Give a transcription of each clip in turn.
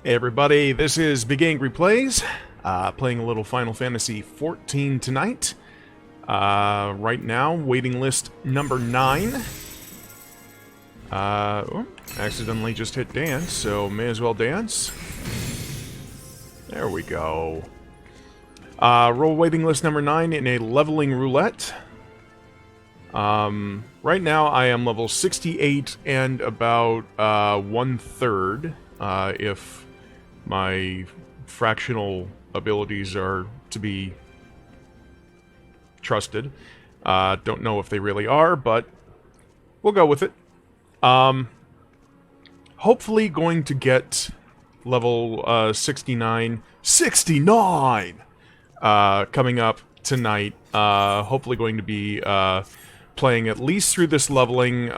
Hey everybody, this is Big Angry Plays, playing a little Final Fantasy XIV tonight. Right now, waiting list number 9. Accidentally just hit dance, so may as well dance. There we go. Roll waiting list number 9 in a leveling roulette. Right now I am level 68 and about 1/3, if my fractional abilities are to be trusted. Don't know if they really are, but we'll go with it. Hopefully going to get level 69. 69! Coming up tonight. Hopefully going to be playing at least through this leveling.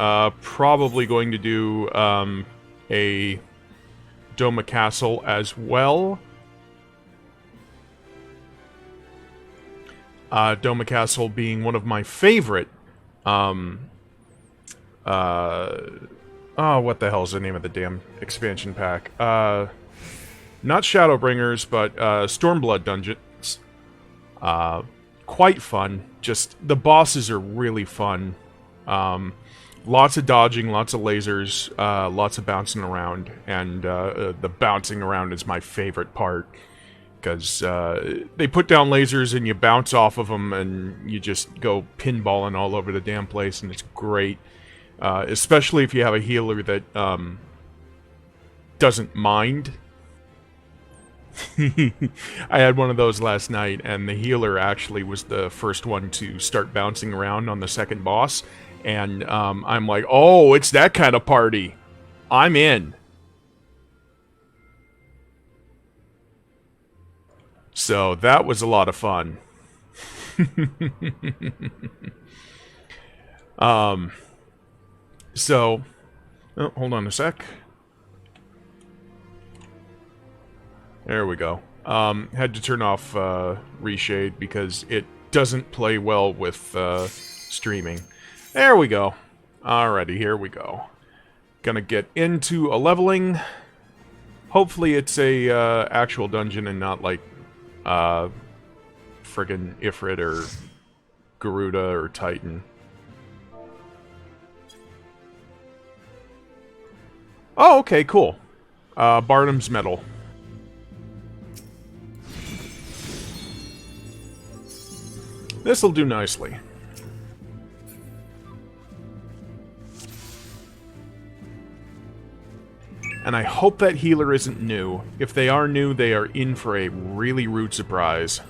Probably going to do a Doma Castle as well. Doma Castle being one of my favorite, oh, what the hell's the name of the damn expansion pack? Not Shadowbringers, but Stormblood dungeons. Quite fun. Just, the bosses are really fun. Lots of dodging, lots of lasers, lots of bouncing around, and the bouncing around is my favorite part, because they put down lasers and you bounce off of them and you just go pinballing all over the damn place, and it's great. Especially if you have a healer that doesn't mind. I had one of those last night, and the healer actually was the first one to start bouncing around on the second boss. And I'm like, oh, it's that kind of party. I'm in. So that was a lot of fun. So, oh, hold on a sec. There we go. Had to turn off Reshade because it doesn't play well with streaming. There we go. Alrighty, here we go. Gonna get into a leveling. Hopefully it's a actual dungeon and not like friggin' Ifrit or Garuda or Titan. Oh, okay, cool. Bardam's Mettle. This'll do nicely. And I hope that healer isn't new. If they are new, they are in for a really rude surprise.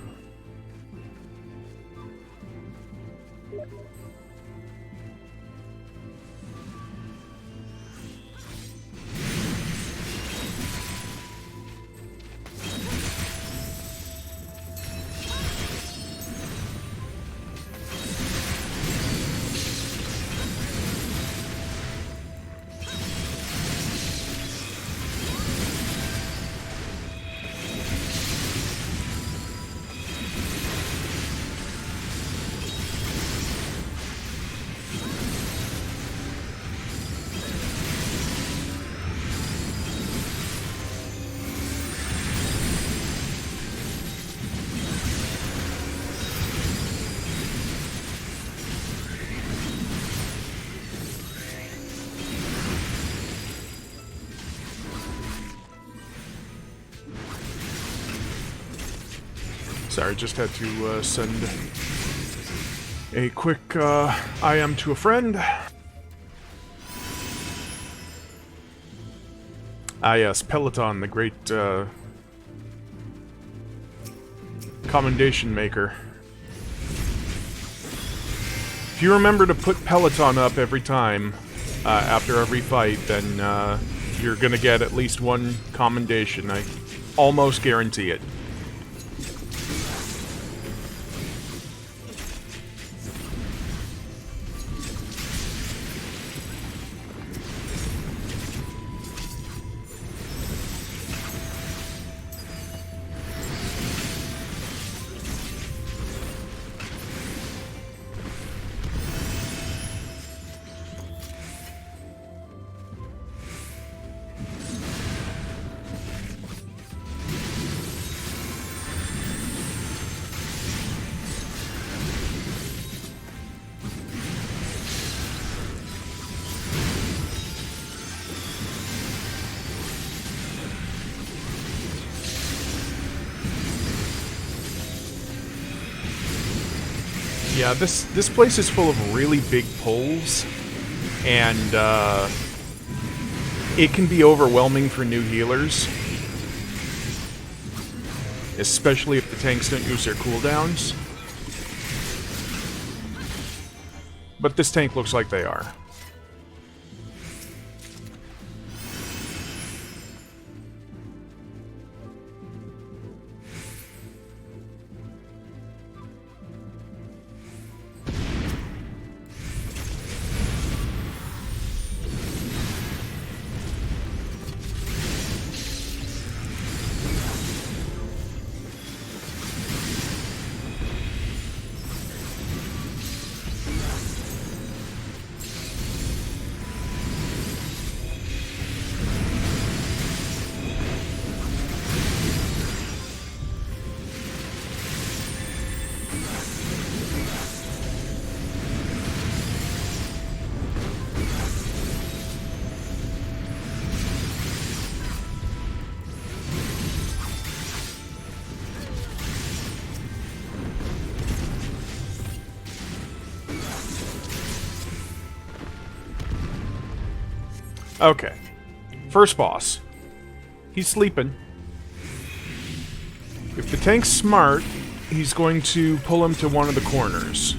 Sorry, just had to send a quick IM to a friend. Ah yes, Peloton, the great commendation maker. If you remember to put Peloton up every time, after every fight, then you're gonna get at least one commendation. I almost guarantee it. Yeah, this place is full of really big pulls, and it can be overwhelming for new healers, especially if the tanks don't use their cooldowns. But this tank looks like they are. Okay. First boss. He's sleeping. If the tank's smart, he's going to pull him to one of the corners.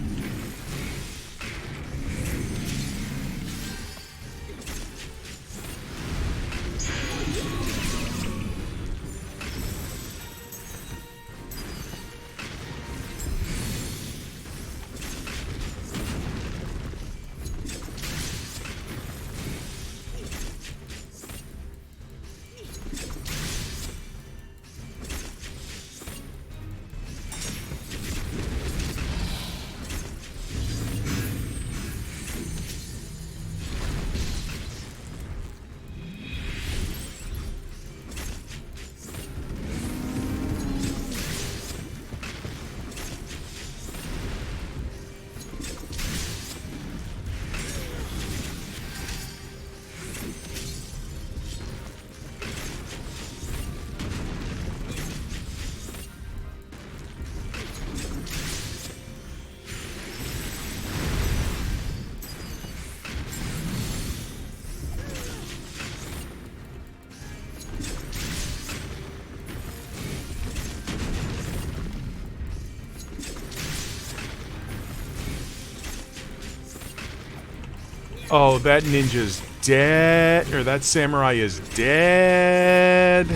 Oh, that ninja's dead. Or that samurai is dead.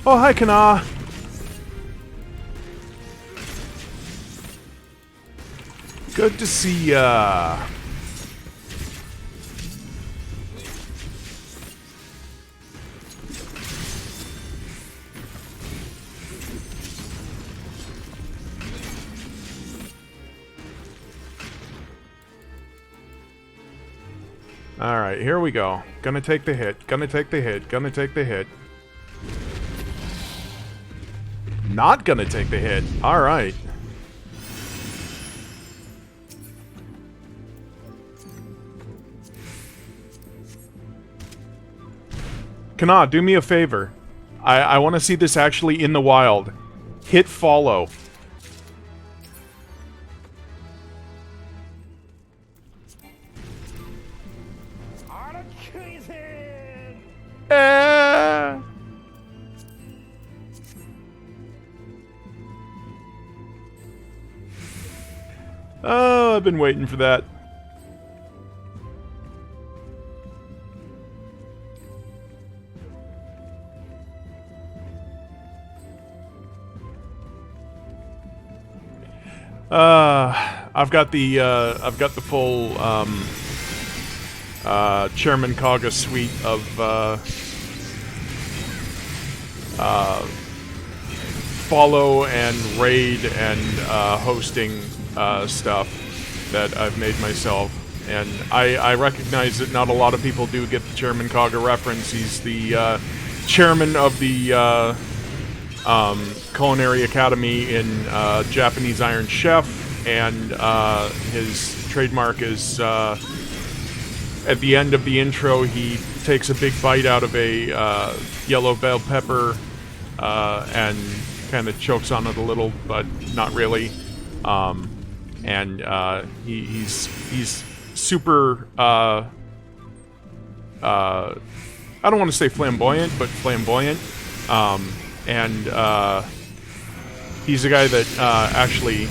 Oh, hi, Kana. Good to see ya. Alright, here we go. Gonna take the hit. Gonna take the hit. Gonna take the hit. Not gonna take the hit. Alright. Kana, do me a favor. I want to see this actually in the wild. Hit follow. Oh, I've been waiting for that. I've got the full Chairman Kaga suite of follow and raid and hosting stuff that I've made myself, And I recognize that not a lot of people do get the Chairman Kaga reference. He's the chairman of the Culinary Academy in Japanese Iron Chef, and his trademark is at the end of the intro he takes a big bite out of a yellow bell pepper and kind of chokes on it a little, but not really. And he's super I don't want to say flamboyant, but flamboyant. And he's a guy that actually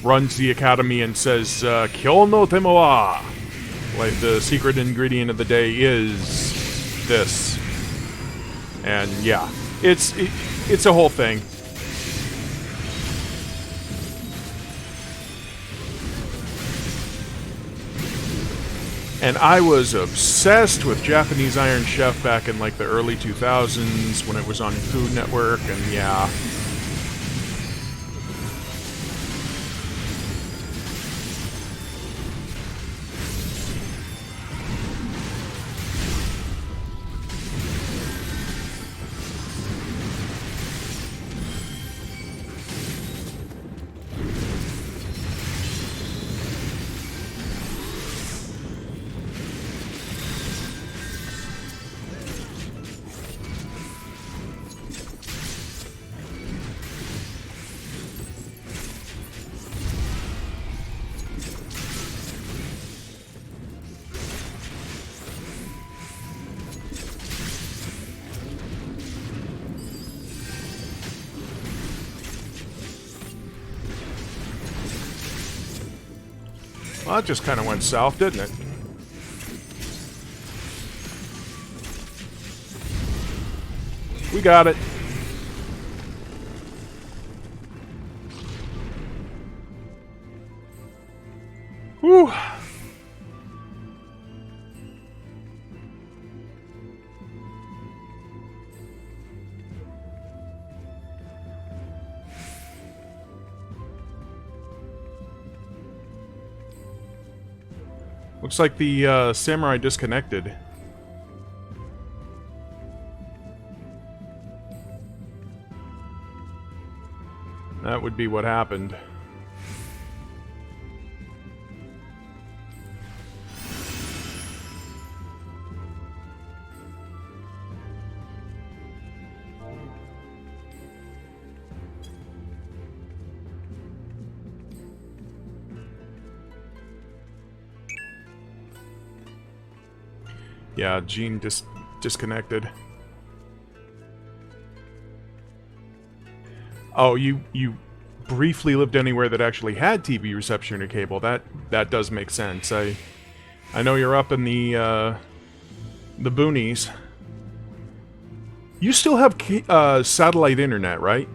runs the academy and says, Kyo no temo wa! Like, the secret ingredient of the day is this. And yeah, it's a whole thing. And I was obsessed with Japanese Iron Chef back in like the early 2000s when it was on Food Network, and yeah. Well, that just kind of went south, didn't it? We got it. Whew. Looks like the samurai disconnected. That would be what happened. Yeah, Gene disconnected. Oh, you briefly lived anywhere that actually had TV reception or cable. That does make sense. I know you're up in the boonies. You still have satellite internet, right?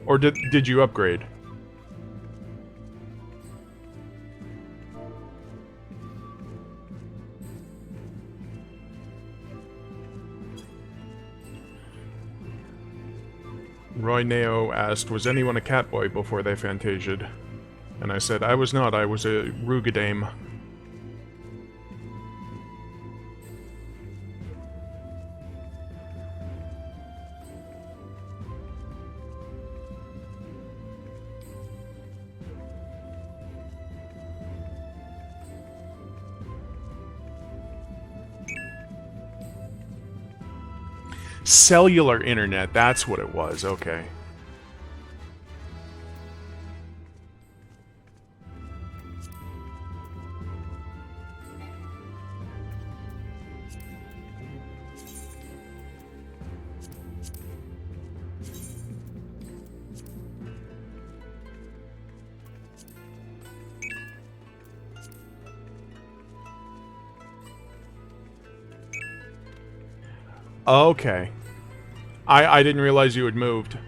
Or did you upgrade? Roy Neo asked, was anyone a catboy before they fantasiaed? And I said, I was not, I was a Rugadame. Cellular internet, that's what it was, okay. Okay. I didn't realize you had moved.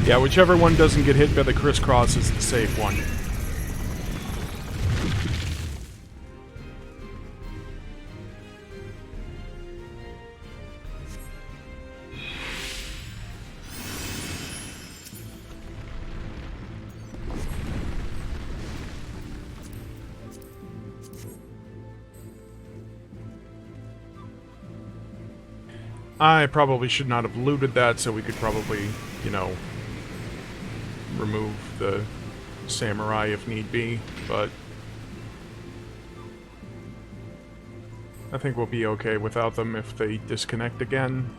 Yeah, whichever one doesn't get hit by the crisscross is the safe one. I probably should not have looted that, so we could probably, you know, remove the samurai if need be, but I think we'll be okay without them if they disconnect again.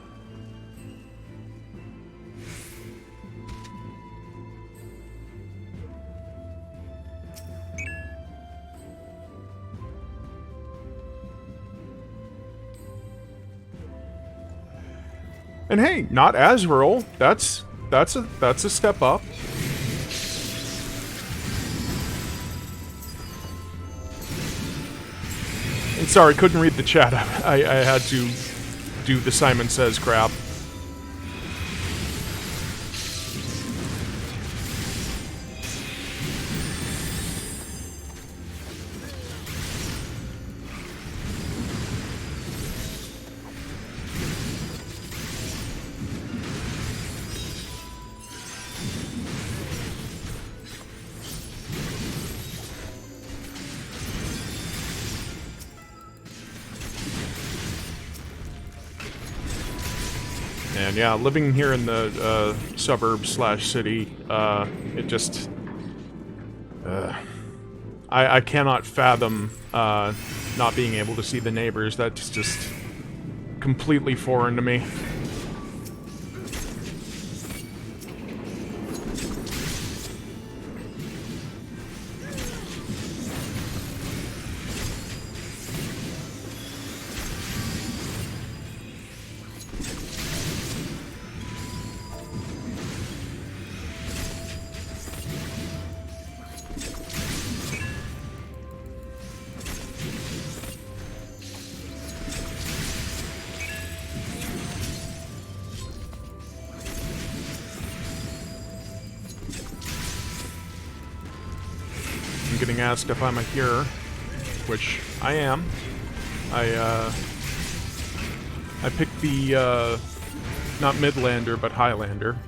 And hey, not as rural. That's a step up. And sorry, couldn't read the chat. I had to do the Simon Says crap. And yeah, living here in the suburb slash city, it just... I cannot fathom not being able to see the neighbors. That's just completely foreign to me. I'm getting asked if I'm a hero, which I am. I picked the, not Midlander, but Highlander.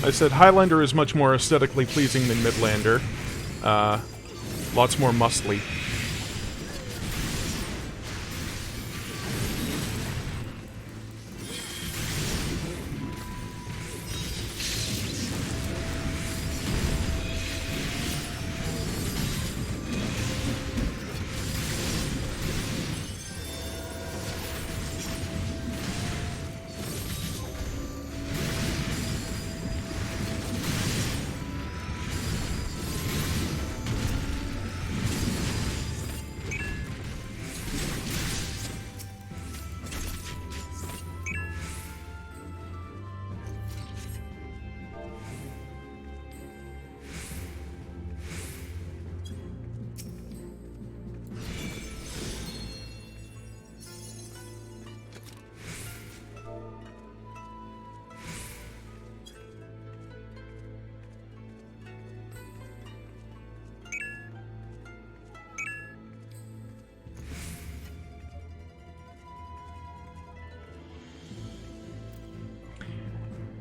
I said Highlander is much more aesthetically pleasing than Midlander. Lots more muscly.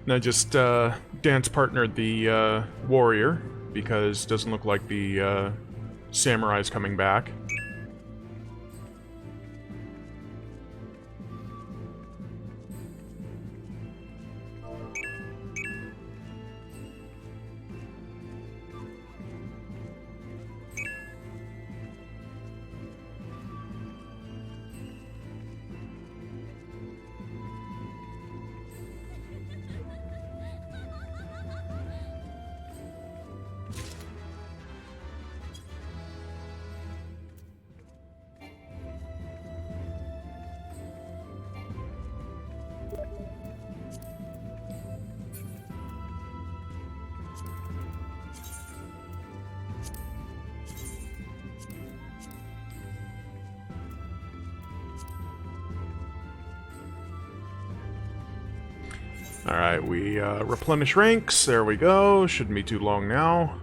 And I just dance partnered the warrior, because it doesn't look like the samurai's coming back. Alright, we replenish ranks. There we go. Shouldn't be too long now.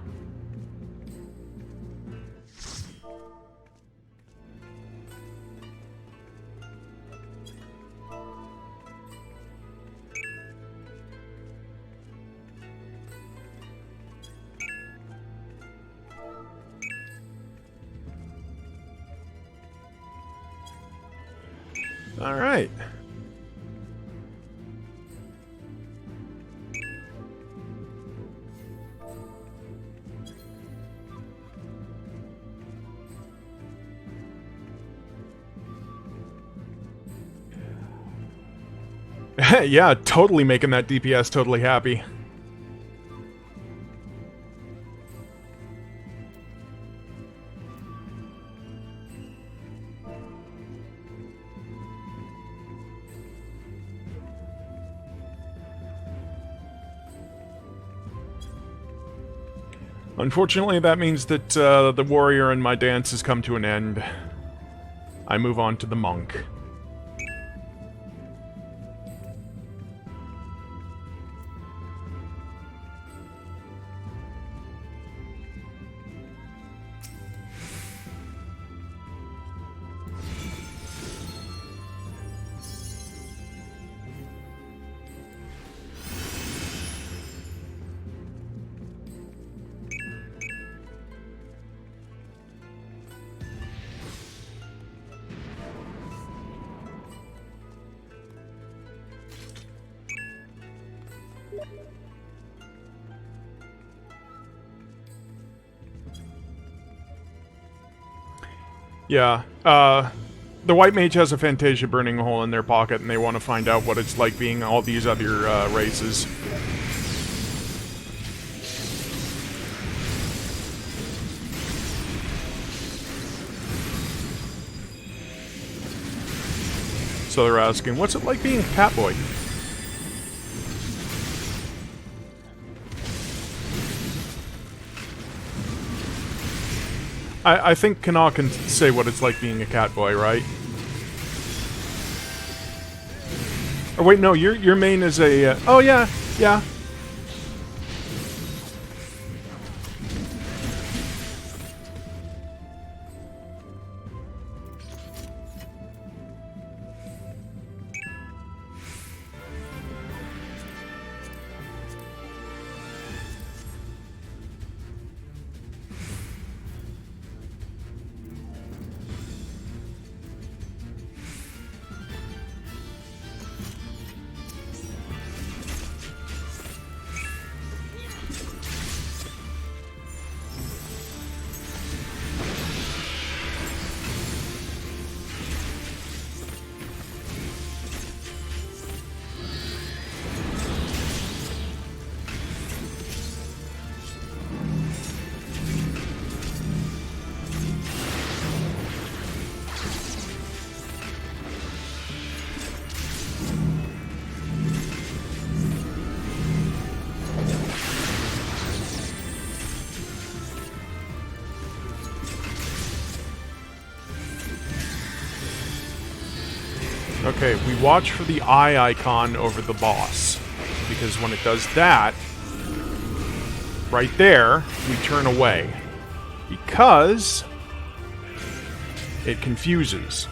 Alright. Yeah, totally making that DPS totally happy. Unfortunately, that means that the warrior in my dance has come to an end. I move on to the monk. Yeah, the white mage has a Fantasia burning a hole in their pocket, and they want to find out what it's like being all these other races. So they're asking, what's it like being a catboy? I think Kana can say what it's like being a catboy, right? Or wait, no, your main is a... oh, yeah, yeah. Okay, we watch for the eye icon over the boss, because when it does that, right there, we turn away, because it confuses.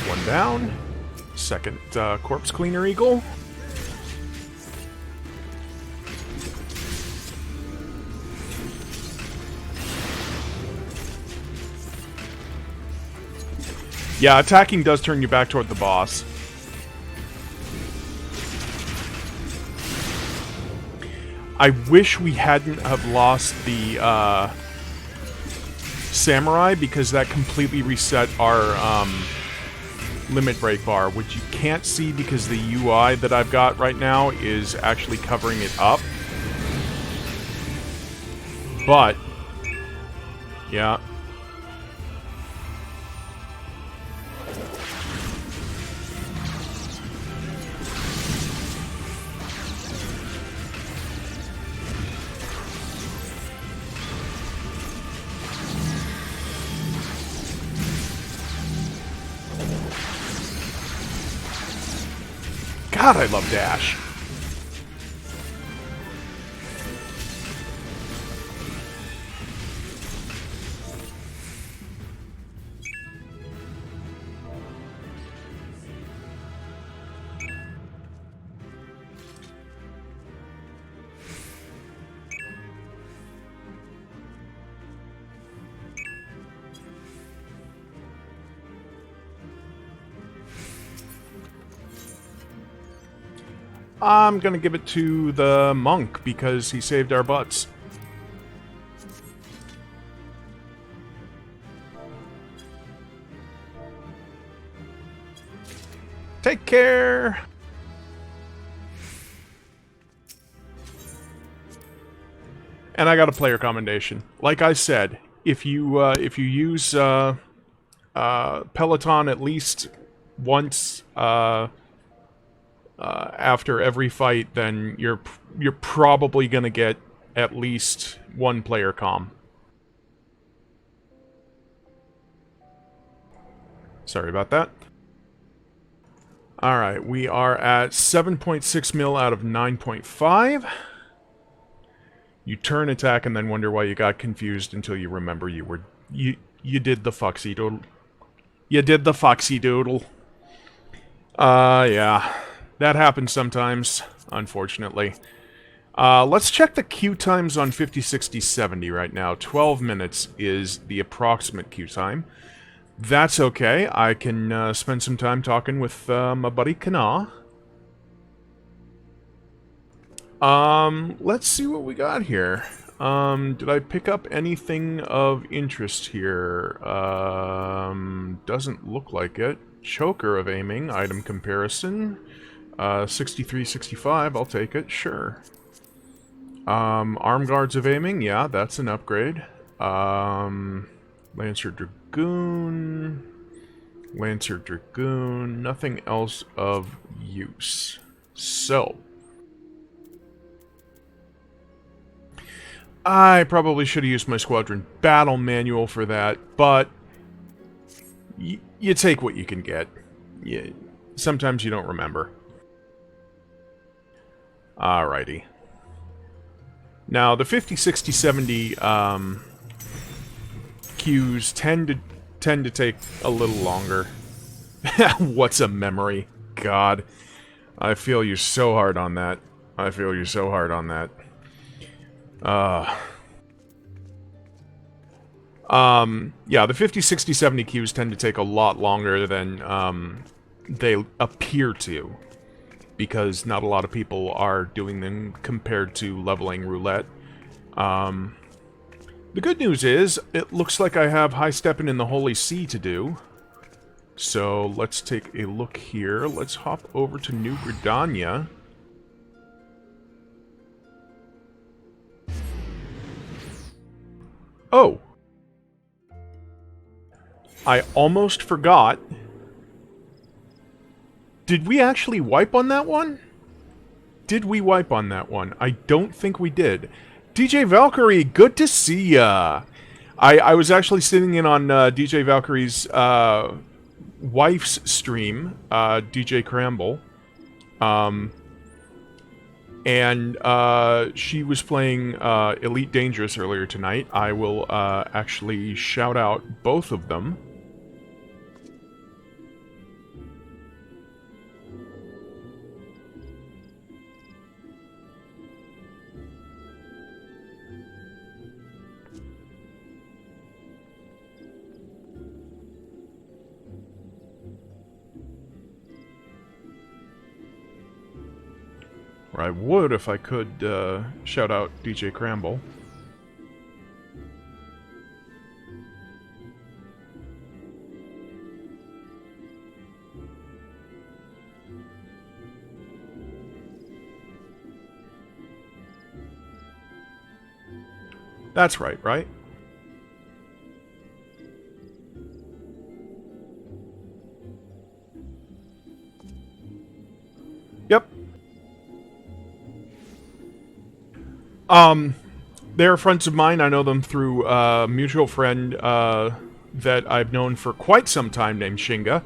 One down. Second corpse cleaner eagle. Yeah, attacking does turn you back toward the boss. I wish we hadn't have lost the samurai, because that completely reset our limit break bar, which you can't see because the UI that I've got right now is actually covering it up. But, yeah. God, I love dash. I'm gonna give it to the monk because he saved our butts. Take care! And I got a player commendation. Like I said, if you use Peloton at least once after every fight, then you're probably gonna get at least one player comm. Sorry about that. Alright, we are at 7.6 mil out of 9.5. You turn attack and then wonder why you got confused until you remember you did the foxy doodle. You did the foxy doodle. Yeah. That happens sometimes, unfortunately. Let's check the queue times on 50, 60, 70 right now. 12 minutes is the approximate queue time. That's okay. I can spend some time talking with my buddy Kana. Let's see what we got here. Did I pick up anything of interest here? Doesn't look like it. Choker of aiming, item comparison. 63, 65, I'll take it, sure. Arm guards of aiming, yeah, that's an upgrade. Lancer Dragoon. Lancer Dragoon, nothing else of use. So, I probably should have used my Squadron Battle Manual for that, but you take what you can get. Sometimes you don't remember. Alrighty. Now, the 50, 60, 70 queues tend to take a little longer. What's a memory? God. I feel you so hard on that. I feel you so hard on that. Yeah, the 50, 60, 70 queues tend to take a lot longer than, they appear to. Because not a lot of people are doing them compared to leveling roulette. The good news is, it looks like I have high stepping in the Holy See to do. So, let's take a look here. Let's hop over to New Gridania. Oh! I almost forgot. Did we actually wipe on that one? Did we wipe on that one? I don't think we did. DJ Valkyrie, good to see ya! I was actually sitting in on DJ Valkyrie's wife's stream, DJ Cramble. And she was playing Elite Dangerous earlier tonight. I will actually shout out both of them. Or I would if I could shout out DJ Cramble. That's right, right? Yep. They're friends of mine. I know them through a mutual friend that I've known for quite some time named Shinga.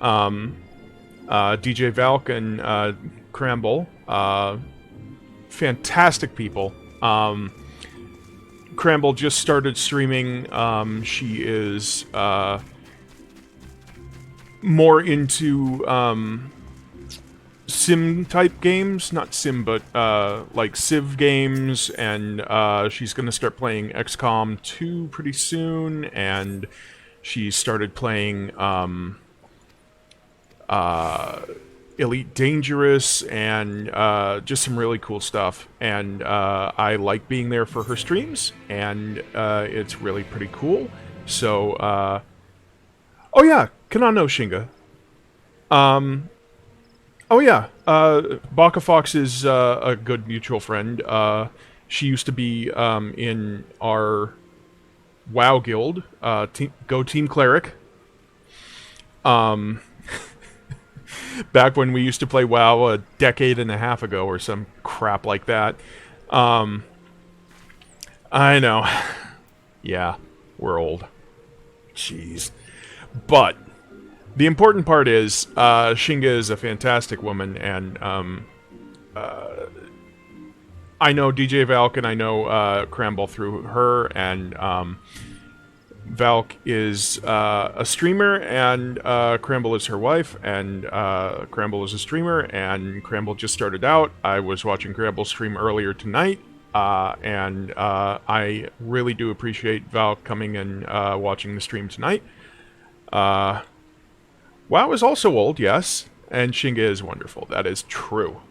DJ Valk and Cramble. Fantastic people. Cramble just started streaming. She is more into sim type games, not sim, but like Civ games, and she's gonna start playing XCOM 2 pretty soon, and she started playing Elite Dangerous, and just some really cool stuff. And I like being there for her streams, and it's really pretty cool. So, oh yeah, Kanano Shinga. Oh yeah, Baka Fox is a good mutual friend. She used to be in our WoW guild, Go Team Cleric. Back when we used to play WoW a decade and a half ago or some crap like that. I know. Yeah, we're old. Jeez. But the important part is, Shinga is a fantastic woman, and I know DJ Valk and I know Cramble through her, and Valk is a streamer, and Cramble is her wife, and Cramble is a streamer, and Cramble just started out. I was watching Cramble stream earlier tonight, and I really do appreciate Valk coming and watching the stream tonight. WoW is also old, yes, and Shinga is wonderful. That is true.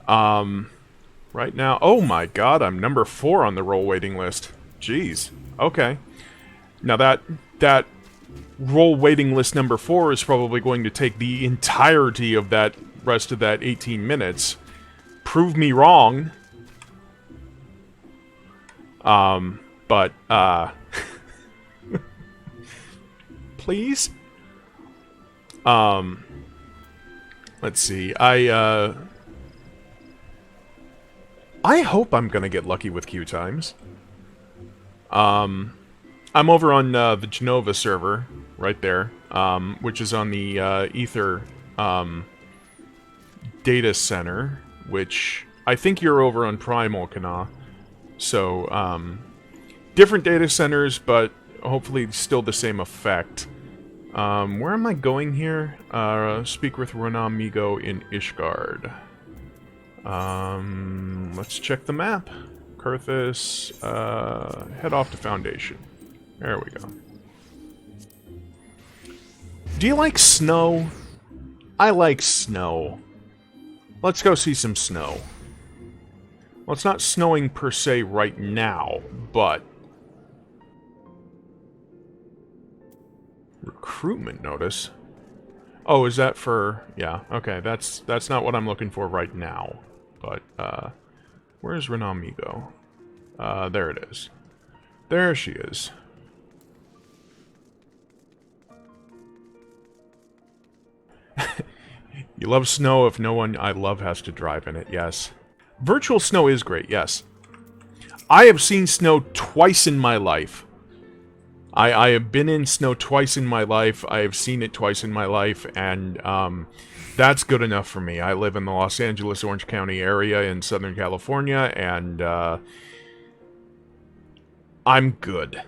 Right now, oh my god, I'm number 4 on the role waiting list. Jeez. Okay. Now that role waiting list number 4 is probably going to take the entirety of that rest of that 18 minutes. Prove me wrong. But please? Let's see. I hope I'm gonna get lucky with queue times. I'm over on the Genova server, right there, which is on the Ether data center, which I think you're over on Primal, Kana. So, different data centers, but hopefully still the same effect. Where am I going here? Speak with Ronamigo in Ishgard. Let's check the map. Kurthus, head off to Foundation. There we go. Do you like snow? I like snow. Let's go see some snow. Well, it's not snowing per se right now, but... Recruitment notice? Oh, is that for... Yeah, okay, that's not what I'm looking for right now. But, where's Renamigo? There it is. There she is. You love snow if no one I love has to drive in it, yes. Virtual snow is great, yes. I have seen snow twice in my life. I have been in snow twice in my life. I have seen it twice in my life, and that's good enough for me. I live in the Los Angeles, Orange County area in Southern California, and I'm good.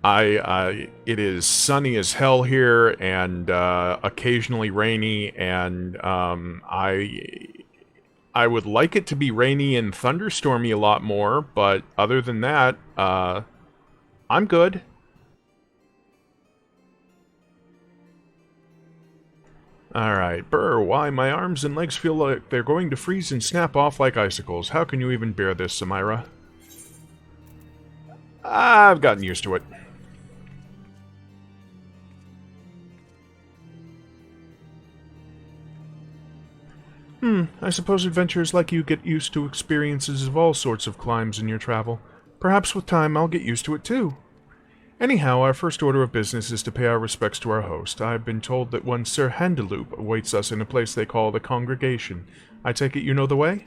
It is sunny as hell here, and occasionally rainy, and I would like it to be rainy and thunderstormy a lot more, but other than that, I'm good. Alright, brr, why my arms and legs feel like they're going to freeze and snap off like icicles. How can you even bear this, Samira? I've gotten used to it. I suppose adventurers like you get used to experiences of all sorts of climes in your travel. Perhaps with time I'll get used to it too. Anyhow, our first order of business is to pay our respects to our host. I have been told that one Sir Handeloop awaits us in a place they call the Congregation. I take it you know the way?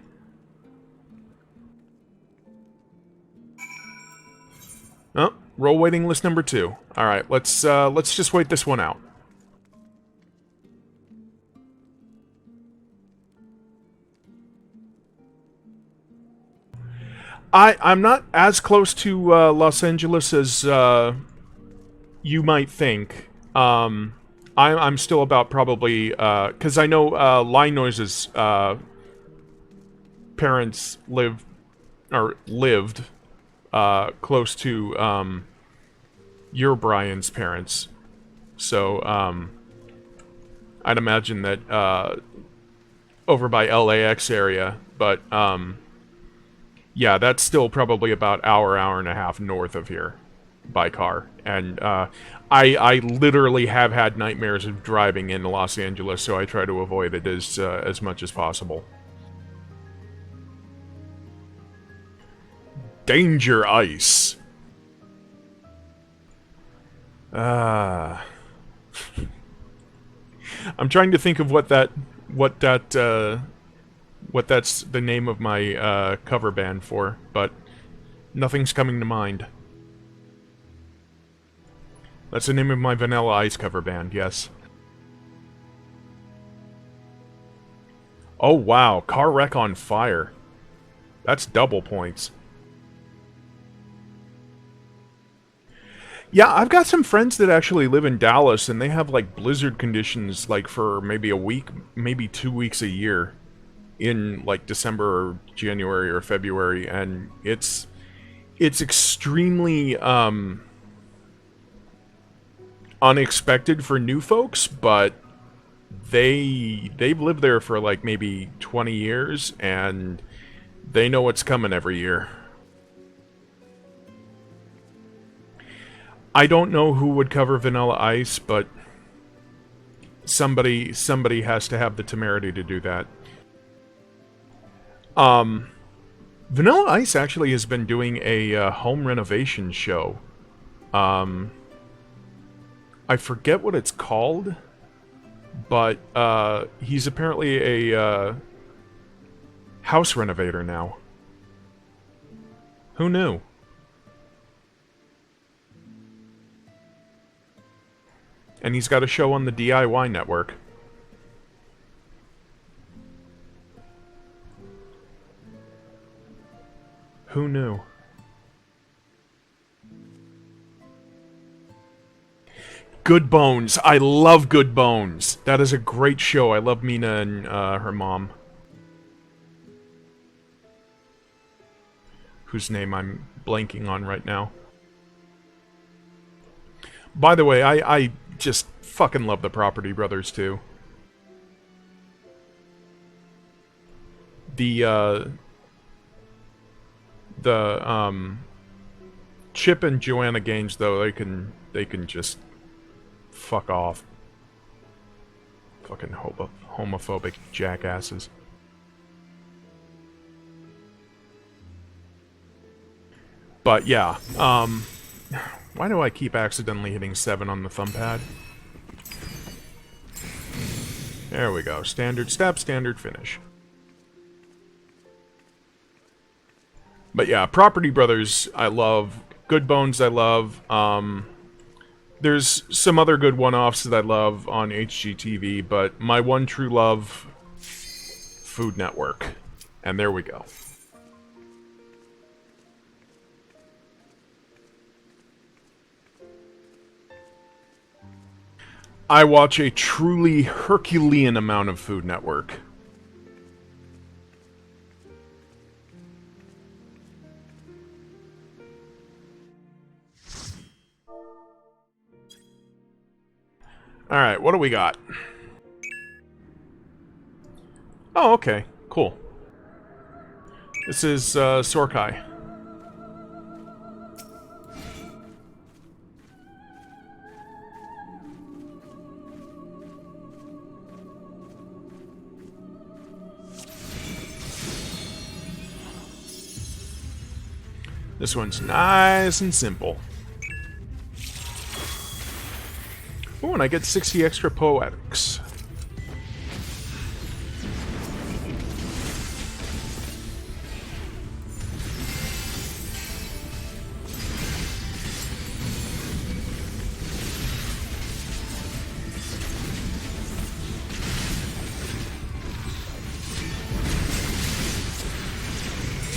Oh, roll waiting list number 2. Alright, let's just wait this one out. I'm not as close to Los Angeles as you might think. I'm still about probably because I know Line Noise's parents lived close to your Brian's parents, so I'd imagine that over by LAX area, but yeah, that's still probably about hour and a half north of here by car. And I literally have had nightmares of driving in Los Angeles, so I try to avoid it as much as possible. Danger Ice. I'm trying to think of what that's the name of my cover band for, but nothing's coming to mind. That's the name of my Vanilla Ice cover band, yes. Oh wow, car wreck on fire. That's double points. Yeah, I've got some friends that actually live in Dallas, and they have like blizzard conditions like for maybe a week, maybe 2 weeks a year in like December or January or February, and it's extremely unexpected for new folks, but they've lived there for like maybe 20 years, and they know what's coming every year. I don't know who would cover Vanilla Ice, but somebody has to have the temerity to do that. Vanilla Ice actually has been doing a home renovation show. I forget what it's called, but he's apparently a house renovator now. Who knew? And he's got a show on the DIY network. Who knew? Good Bones. I love Good Bones. That is a great show. I love Mina and her mom. Whose name I'm blanking on right now. By the way, I just fucking love the Property Brothers too. The Chip and Joanna Gaines, though, they can just fuck off. Fucking homophobic jackasses. But yeah, why do I keep accidentally hitting 7 on the thumb pad? There we go. Standard step, standard finish. But yeah, Property Brothers I love. Good Bones I love. There's some other good one-offs that I love on HGTV, but my one true love, Food Network. And there we go. I watch a truly Herculean amount of Food Network. Alright, what do we got? Oh, okay. Cool. This is Sohr Khai. This one's nice and simple. Oh, and I get 60 extra poetics.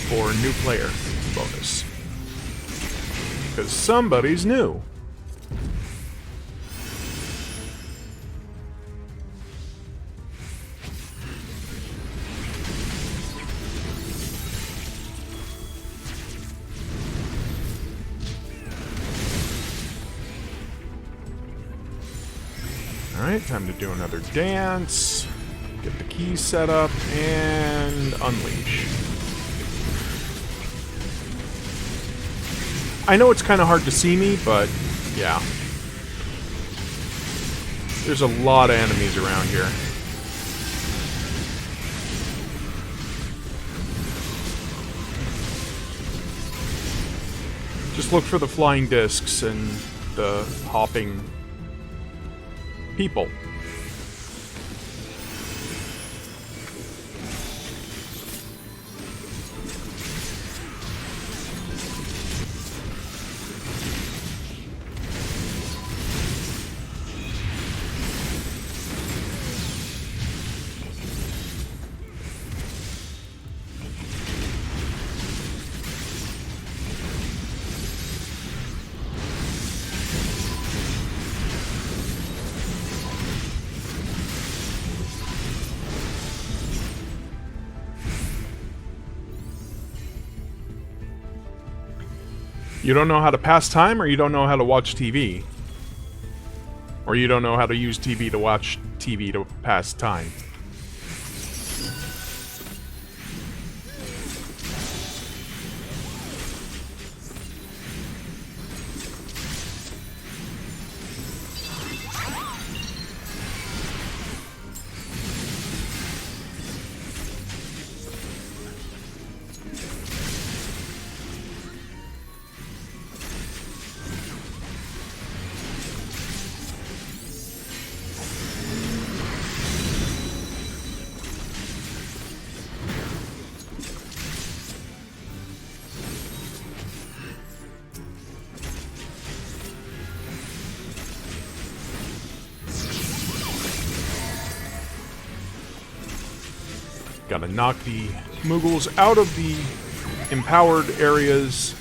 For new player bonus. Because somebody's new. Alright, time to do another dance. Get the keys set up and unleash. I know it's kind of hard to see me, but yeah. There's a lot of enemies around here. Just look for the flying discs and the hopping people. You don't know how to pass time, or you don't know how to watch TV? Or you don't know how to use TV to watch TV to pass time? Gotta knock the Moogles out of the empowered areas.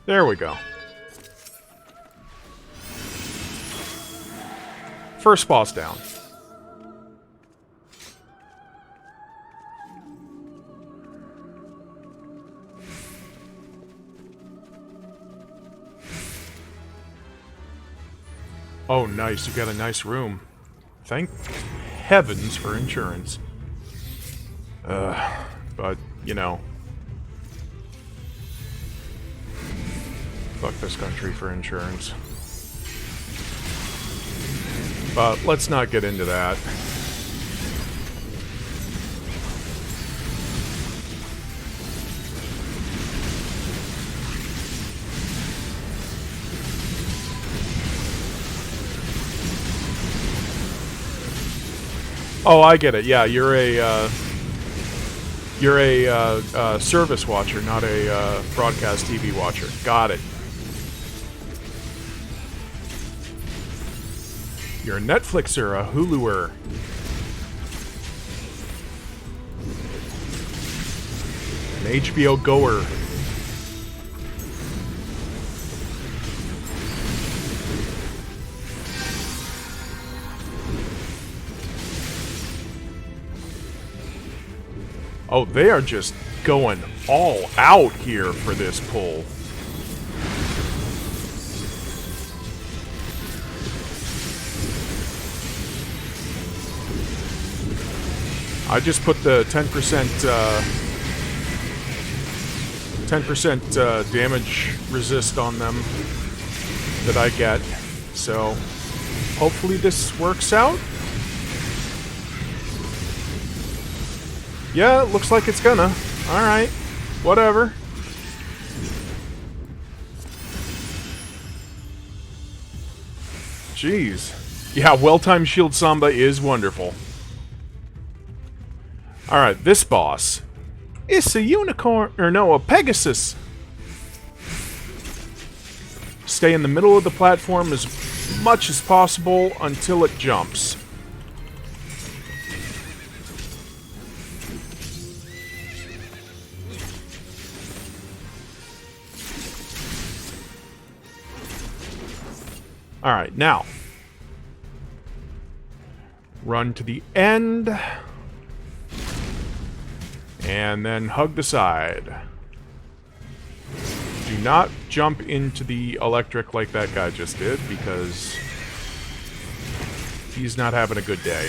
There we go. First boss down. Oh, nice. You got a nice room. Thank heavens for insurance. But, you know. Fuck this country for insurance. But let's not get into that. Oh, I get it. Yeah, you're a service watcher, not a broadcast TV watcher. Got it. You're a Netflixer, a Huluer. An HBO goer. Oh, they are just going all out here for this pull. I just put the 10% damage resist on them that I get. So, hopefully this works out. Yeah, it looks like it's gonna. Alright. Whatever. Jeez. Yeah, well-timed shield samba is wonderful. Alright, this boss. It's a unicorn, or no, a Pegasus. Stay in the middle of the platform as much as possible until it jumps. Alright, now. Run to the end. And then hug the side. Do not jump into the electric like that guy just did, because he's not having a good day.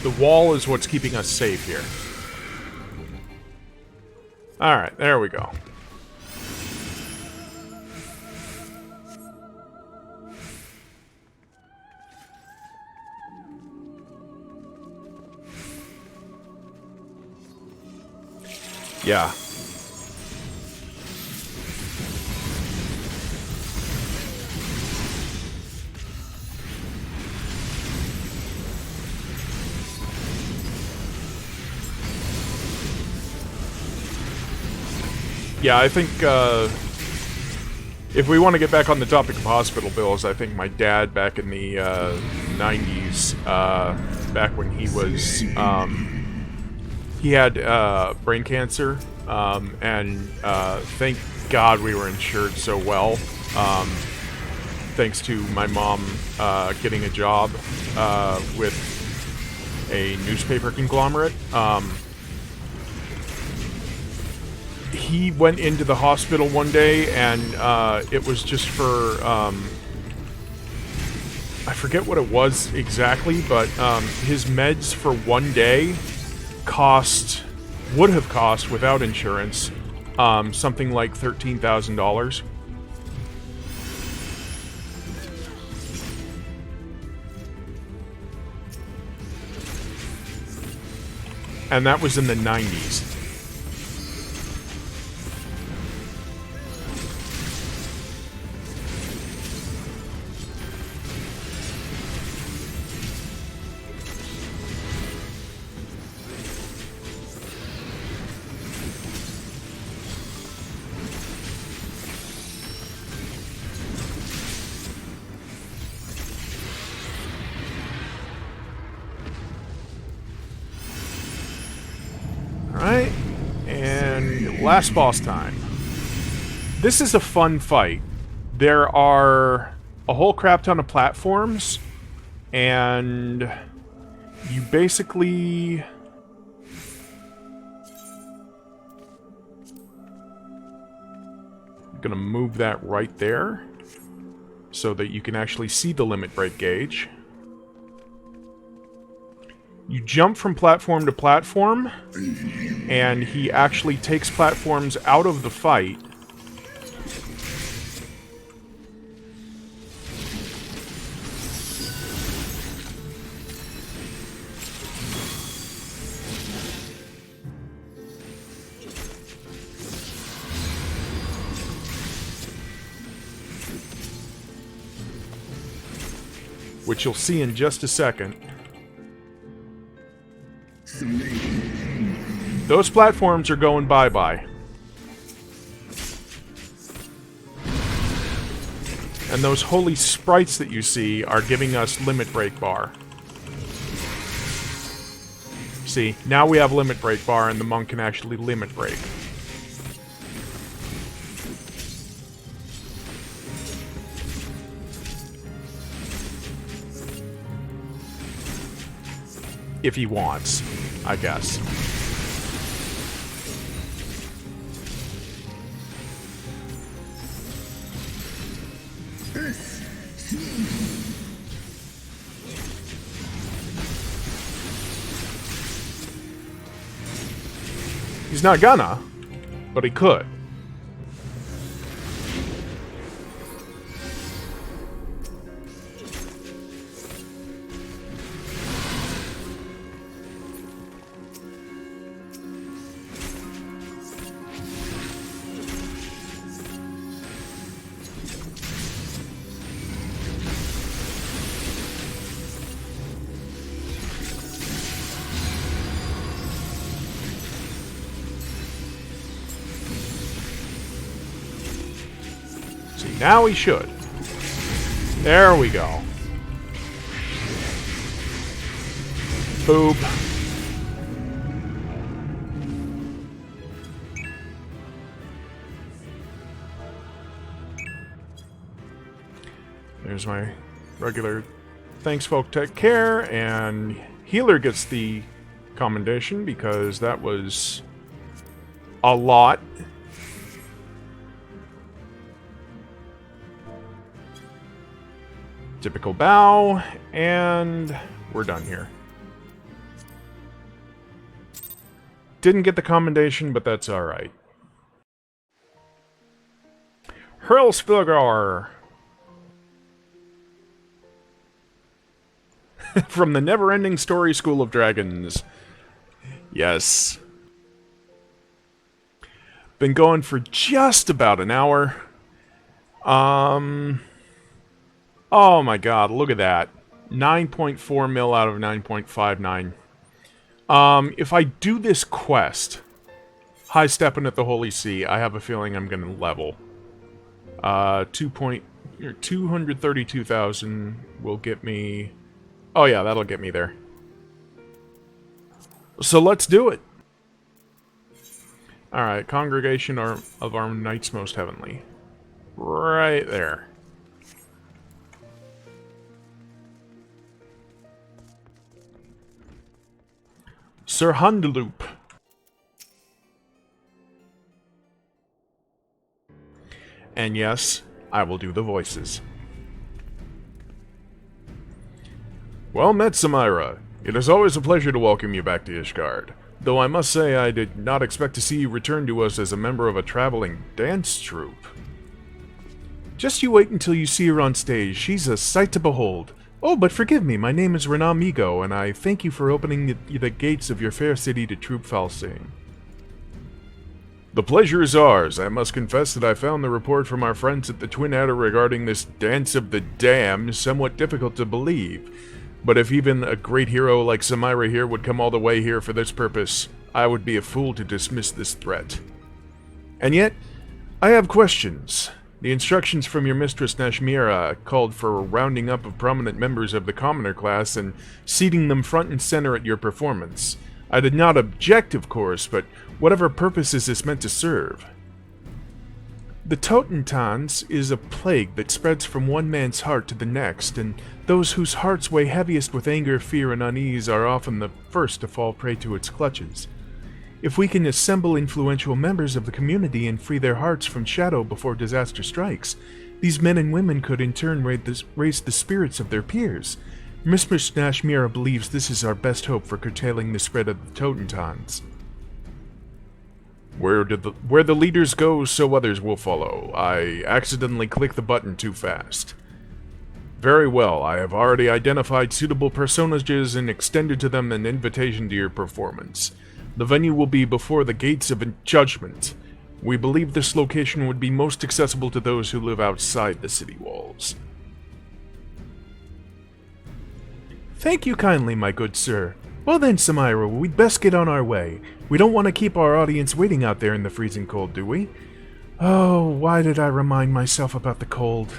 The wall is what's keeping us safe here. Alright, there we go. Yeah. Yeah, I think, if we want to get back on the topic of hospital bills, I think my dad back in the, 90s, back when he was, he had, brain cancer, and, thank God we were insured so well, thanks to my mom, getting a job, with a newspaper conglomerate. He went into the hospital one day, and it was just for, I forget what it was exactly, but his meds for one day would have cost, without insurance, something like $13,000. And that was in the 90s. Alright, and last boss time. This is a fun fight. There are a whole crap ton of platforms, and you basically... I'm gonna move that right there, so that you can actually see the limit break gauge. You jump from platform to platform, and he actually takes platforms out of the fight. Which you'll see in just a second. Those platforms are going bye-bye. And those holy sprites that you see are giving us limit break bar. See, now we have limit break bar and the monk can actually limit break. If he wants, I guess. He's not gonna, but he could. Now he should. There we go. Boop. There's my regular thanks folk take care, and healer gets the commendation because that was a lot. Typical bow, and we're done here. Didn't get the commendation, but that's alright. Hurlsfilgar from the Never-Ending Story School of Dragons. Yes. Been going for just about an hour. Oh my god, look at that. 9.4 mil out of 9.59. If I do this quest, High Steppin' at the Holy See, I have a feeling I'm gonna level. 232,000 will get me... Oh yeah, that'll get me there. So let's do it! Alright, Congregation of our Knights Most Heavenly. Right there. Sir Hundeloop. And yes, I will do the voices. Well met, Samira. It is always a pleasure to welcome you back to Ishgard. Though I must say I did not expect to see you return to us as a member of a traveling dance troupe. Just you wait until you see her on stage. She's a sight to behold. Oh, but forgive me, my name is Renan Migo, and I thank you for opening the gates of your fair city to troop Falsing. The pleasure is ours. I must confess that I found the report from our friends at the Twin Adder regarding this Dance of the Damned somewhat difficult to believe. But if even a great hero like Samira here would come all the way here for this purpose, I would be a fool to dismiss this threat. And yet, I have questions. The instructions from your mistress Nashmira called for a rounding up of prominent members of the commoner class and seating them front and center at your performance. I did not object, of course, but whatever purpose is this meant to serve? The Totentans is a plague that spreads from one man's heart to the next, and those whose hearts weigh heaviest with anger, fear, and unease are often the first to fall prey to its clutches. If we can assemble influential members of the community and free their hearts from shadow before disaster strikes, these men and women could in turn raise the spirits of their peers. Mistress Nashmira believes this is our best hope for curtailing the spread of the Totentans. Where the leaders go, so others will follow. I accidentally clicked the button too fast. Very well, I have already identified suitable personages and extended to them an invitation to your performance. The venue will be before the Gates of Judgment. We believe this location would be most accessible to those who live outside the city walls. Thank you kindly, my good sir. Well then, Samira, we'd best get on our way. We don't want to keep our audience waiting out there in the freezing cold, do we? Oh, why did I remind myself about the cold?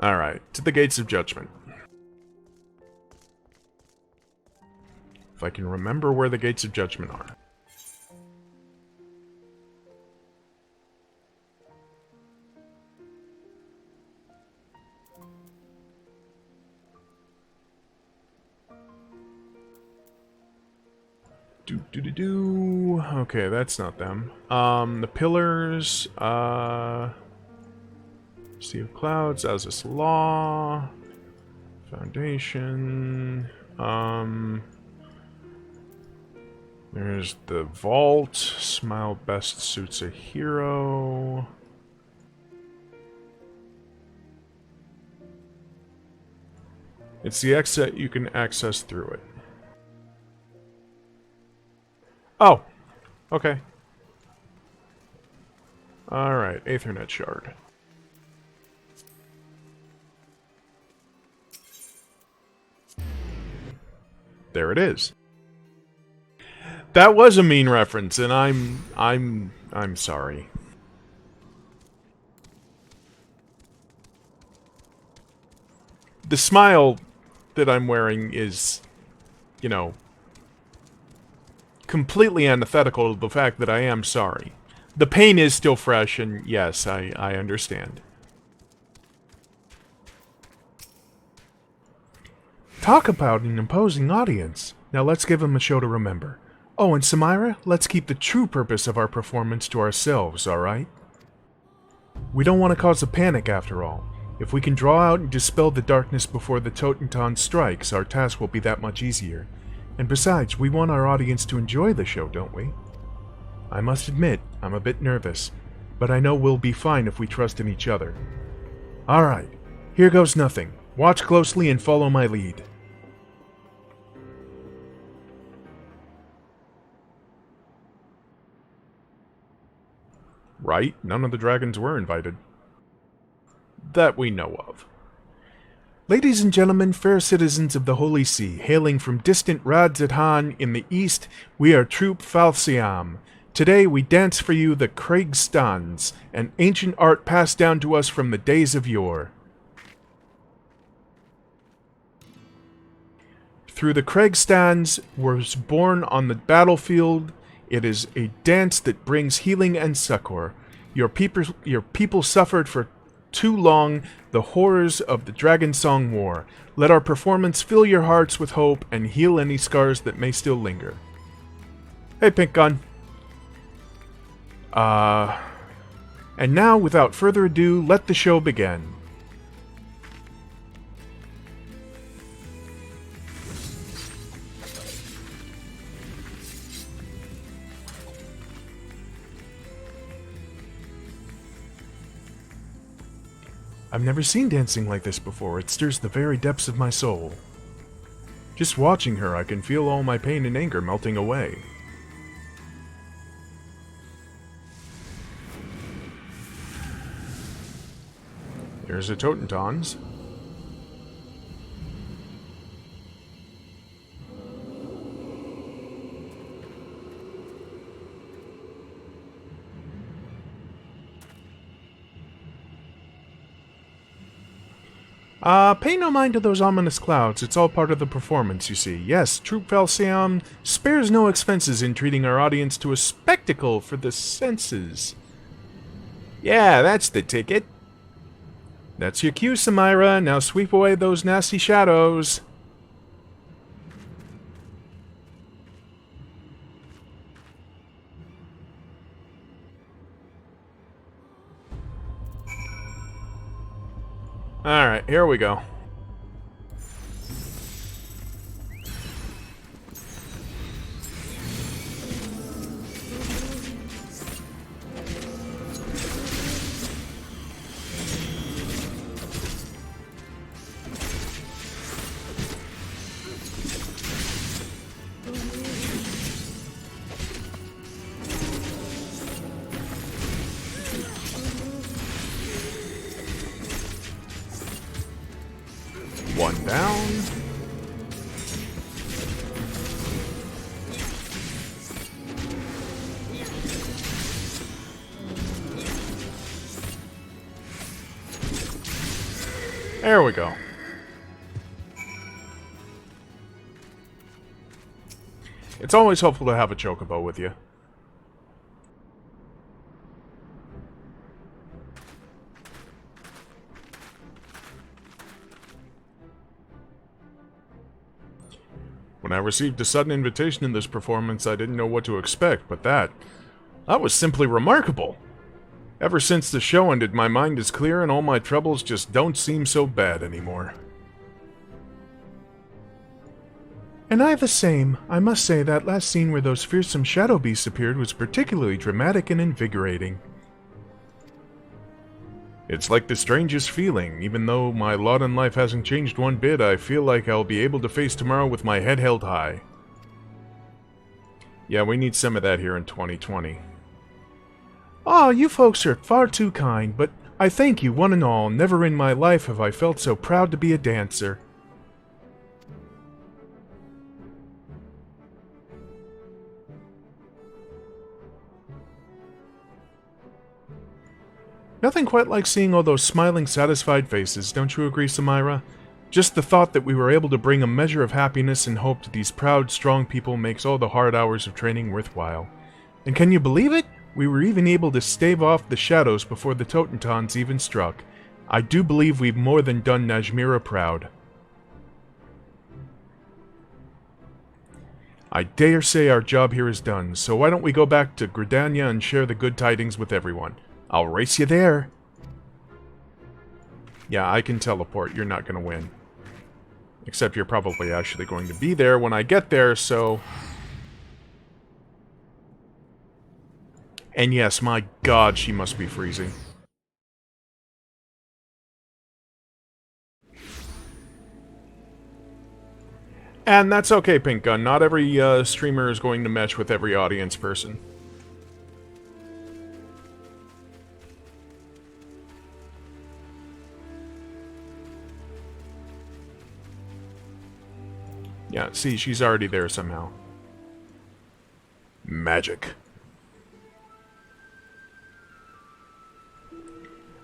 Alright, to the Gates of Judgment. If I can remember where the Gates of Judgment are. Okay, that's not them. The pillars, Sea of Clouds, Azus Law, Foundation, there's the Vault, Smile Best Suits a Hero. It's the exit you can access through it. Oh, okay. Alright, Aethernet Shard. There it is. That was a mean reference, and I'm sorry. The smile that I'm wearing is, you know, completely antithetical to the fact that I am sorry. The pain is still fresh, and yes, I understand. Talk about an imposing audience. Now let's give them a show to remember. Oh, and Samira, let's keep the true purpose of our performance to ourselves, alright? We don't want to cause a panic after all. If we can draw out and dispel the darkness before the Totentan strikes, our task will be that much easier. And besides, we want our audience to enjoy the show, don't we? I must admit, I'm a bit nervous, but I know we'll be fine if we trust in each other. Alright, here goes nothing. Watch closely and follow my lead. Right, none of the dragons were invited. That we know of. Ladies and gentlemen, fair citizens of the Holy See, hailing from distant Radzidhan in the east, we are Troop Falsiam. Today we dance for you the Kriegstands, an ancient art passed down to us from the days of yore. Through the Kriegstands was born on the battlefield. It is a dance that brings healing and succor. Your people suffered for too long the horrors of the Dragon Song War. Let our performance fill your hearts with hope and heal any scars that may still linger. Hey, Pink Gun. And now, without further ado, let the show begin. I've never seen dancing like this before. It stirs the very depths of my soul. Just watching her, I can feel all my pain and anger melting away. There's the Totentans. Pay no mind to those ominous clouds. It's all part of the performance, you see. Yes, Troop Falsiam spares no expenses in treating our audience to a spectacle for the senses. Yeah, that's the ticket. That's your cue, Samira. Now sweep away those nasty shadows. Alright, here we go. One down. There we go. It's always helpful to have a chocobo with you. When I received a sudden invitation in this performance, I didn't know what to expect, but that was simply remarkable. Ever since the show ended, my mind is clear and all my troubles just don't seem so bad anymore. And I the same. I must say that last scene where those fearsome shadow beasts appeared was particularly dramatic and invigorating. It's like the strangest feeling. Even though my lot in life hasn't changed one bit, I feel like I'll be able to face tomorrow with my head held high. Yeah, we need some of that here in 2020. Oh, you folks are far too kind, but I thank you one and all. Never in my life have I felt so proud to be a dancer. Nothing quite like seeing all those smiling, satisfied faces, don't you agree, Samira? Just the thought that we were able to bring a measure of happiness and hope to these proud, strong people makes all the hard hours of training worthwhile. And can you believe it? We were even able to stave off the shadows before the Totentons even struck. I do believe we've more than done Najmira proud. I dare say our job here is done, so why don't we go back to Gridania and share the good tidings with everyone? I'll race you there. Yeah, I can teleport. You're not going to win. Except you're probably actually going to be there when I get there, so... And yes, my god, she must be freezing. And that's okay, Pink Gun. Not every streamer is going to mesh with every audience person. Yeah, see, she's already there somehow. Magic.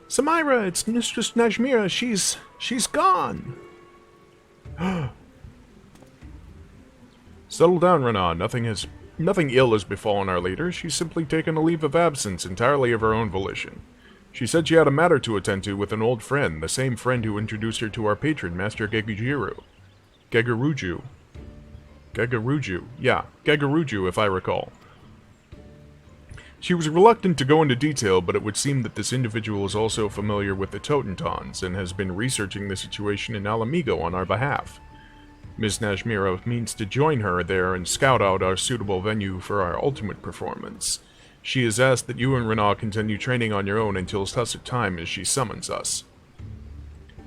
Samira, it's Mistress Najmira. She's gone. Settle down, Renan. Nothing ill has befallen our leader. She's simply taken a leave of absence entirely of her own volition. She said she had a matter to attend to with an old friend, the same friend who introduced her to our patron, Master Gegujiru. Geguruju. Yeah, Geguruju, if I recall. She was reluctant to go into detail, but it would seem that this individual is also familiar with the Totentons and has been researching the situation in Alamigo on our behalf. Ms. Najmira means to join her there and scout out our suitable venue for our ultimate performance. She has asked that you and Renan continue training on your own until such time as she summons us.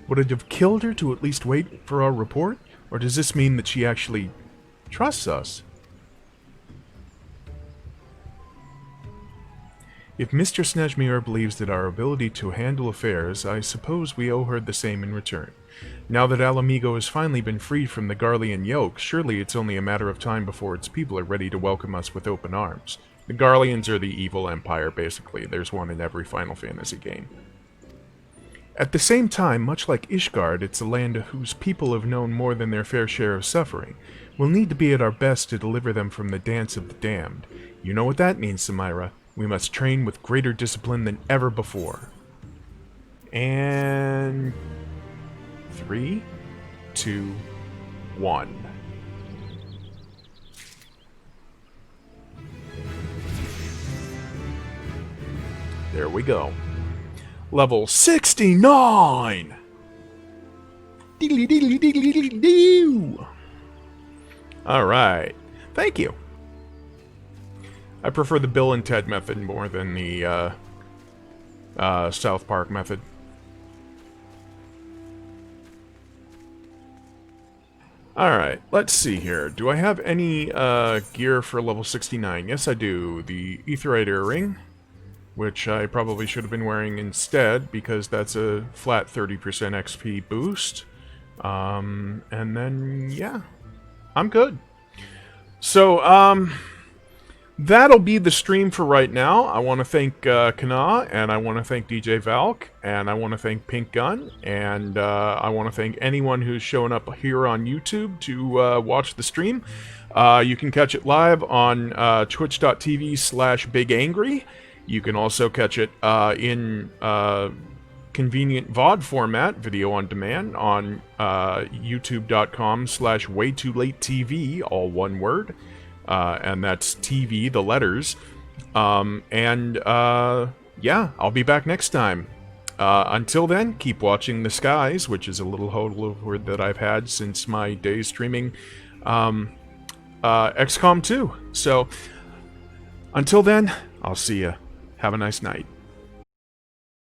Would it have killed her to at least wait for our report? Or does this mean that she actually trusts us? If Mistress Najmira believes that our ability to handle affairs, I suppose we owe her the same in return. Now that Alamigo has finally been freed from the Garlean yoke, surely it's only a matter of time before its people are ready to welcome us with open arms. The Garleans are the evil empire, basically. There's one in every Final Fantasy game. At the same time, much like Ishgard, it's a land whose people have known more than their fair share of suffering. We'll need to be at our best to deliver them from the dance of the damned. You know what that means, Samira. We must train with greater discipline than ever before. And... 3, 2, 1. There we go. Level 69! Alright. Thank you. I prefer the Bill and Ted method more than the South Park method. Alright, let's see here. Do I have any gear for level 69? Yes, I do. The Aetheryte earring, which I probably should have been wearing instead, because that's a flat 30% XP boost. And then, yeah, I'm good. So, that'll be the stream for right now. I want to thank Kana, and I want to thank DJ Valk, and I want to thank Pink Gun, and I want to thank anyone who's showing up here on YouTube to watch the stream. You can catch it live on twitch.tv/bigangry. You can also catch it in convenient VOD format, video on demand, on youtube.com/waytoolatetv, all one word. And that's TV, the letters. Yeah, I'll be back next time. Until then, keep watching the skies, which is a little holdover that I've had since my days streaming XCOM 2. So, until then, I'll see ya. Have a nice night.